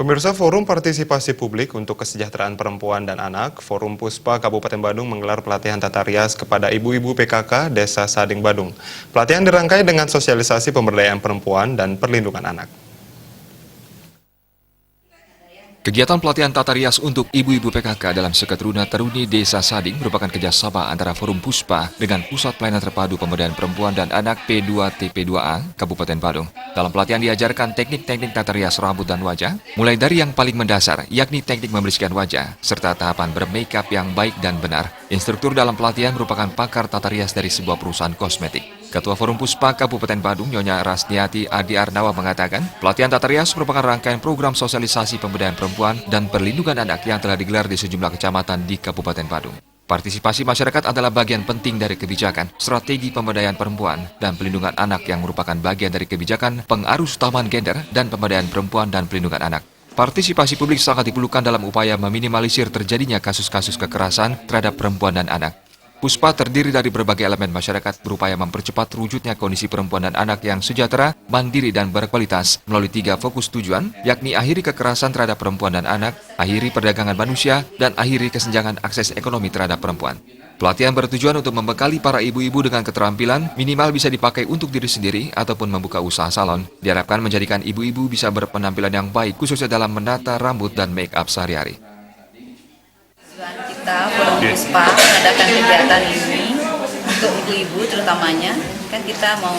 Pemirsa Forum Partisipasi Publik untuk Kesejahteraan Perempuan dan Anak, Forum Puspa Kabupaten Badung menggelar pelatihan tata rias kepada ibu-ibu PKK Desa Sading Badung. Pelatihan dirangkai dengan sosialisasi pemberdayaan perempuan dan perlindungan anak. Kegiatan pelatihan tata rias untuk ibu-ibu PKK dalam Seketruna Teruni Desa Sading merupakan kerjasama antara Forum Puspa dengan Pusat Pelayanan Terpadu Pemberdayaan Perempuan dan Anak P2TP2A Kabupaten Badung. Dalam pelatihan diajarkan teknik-teknik tata rias rambut dan wajah, mulai dari yang paling mendasar, yakni teknik membersihkan wajah, serta tahapan bermakeup yang baik dan benar. Instruktur dalam pelatihan merupakan pakar tata rias dari sebuah perusahaan kosmetik. Ketua Forum Puspa Kabupaten Badung, Nyonya Rasniati Adi Arnawa mengatakan, pelatihan tata rias merupakan rangkaian program sosialisasi pemberdayaan perempuan dan perlindungan anak yang telah digelar di sejumlah kecamatan di Kabupaten Badung. Partisipasi masyarakat adalah bagian penting dari kebijakan, strategi pemberdayaan perempuan, dan pelindungan anak yang merupakan bagian dari kebijakan pengarus utamaan gender dan pemberdayaan perempuan dan pelindungan anak. Partisipasi publik sangat diperlukan dalam upaya meminimalisir terjadinya kasus-kasus kekerasan terhadap perempuan dan anak. Puspa terdiri dari berbagai elemen masyarakat berupaya mempercepat wujudnya kondisi perempuan dan anak yang sejahtera, mandiri, dan berkualitas melalui 3 fokus tujuan, yakni akhiri kekerasan terhadap perempuan dan anak, akhiri perdagangan manusia, dan akhiri kesenjangan akses ekonomi terhadap perempuan. Pelatihan bertujuan untuk membekali para ibu-ibu dengan keterampilan minimal bisa dipakai untuk diri sendiri ataupun membuka usaha salon. Diharapkan menjadikan ibu-ibu bisa berpenampilan yang baik khususnya dalam menata rambut dan make up sehari-hari. Kita Forum Puspa mengadakan kegiatan ini untuk ibu-ibu terutamanya, kan kita mau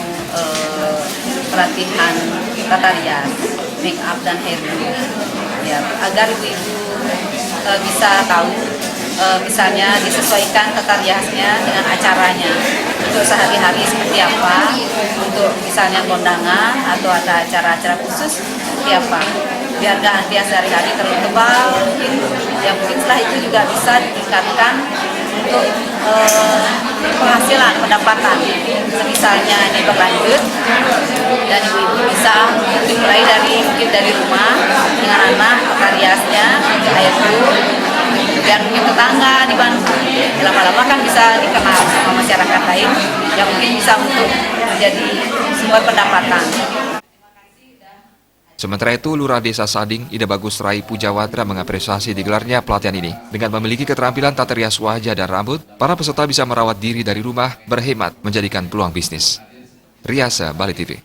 pelatihan tata rias, make up dan hairdo, ya, agar ibu-ibu bisa tahu, misalnya disesuaikan tata riasnya dengan acaranya untuk sehari-hari seperti apa, untuk misalnya kondangan atau ada acara-acara khusus seperti apa, biar nggak antias sehari-hari terlalu tebal mungkin. Ya mungkin setelah itu juga bisa ditingkatkan untuk penghasilan, pendapatan. Misalnya ini berlanjut dan ibu-ibu bisa mulai dari mungkin dari rumah dengan anak, tata riasnya, hairdo, biar mungkin tetangga dibantu. Lama-lama kan bisa dikenal sama masyarakat lain yang mungkin bisa untuk menjadi sumber pendapatan. Sementara itu, Lurah Desa Sading, Ida Bagus Rai Pujawatra mengapresiasi digelarnya pelatihan ini. Dengan memiliki keterampilan tata rias wajah dan rambut, para peserta bisa merawat diri dari rumah, berhemat, menjadikan peluang bisnis. Riasa, Bali TV.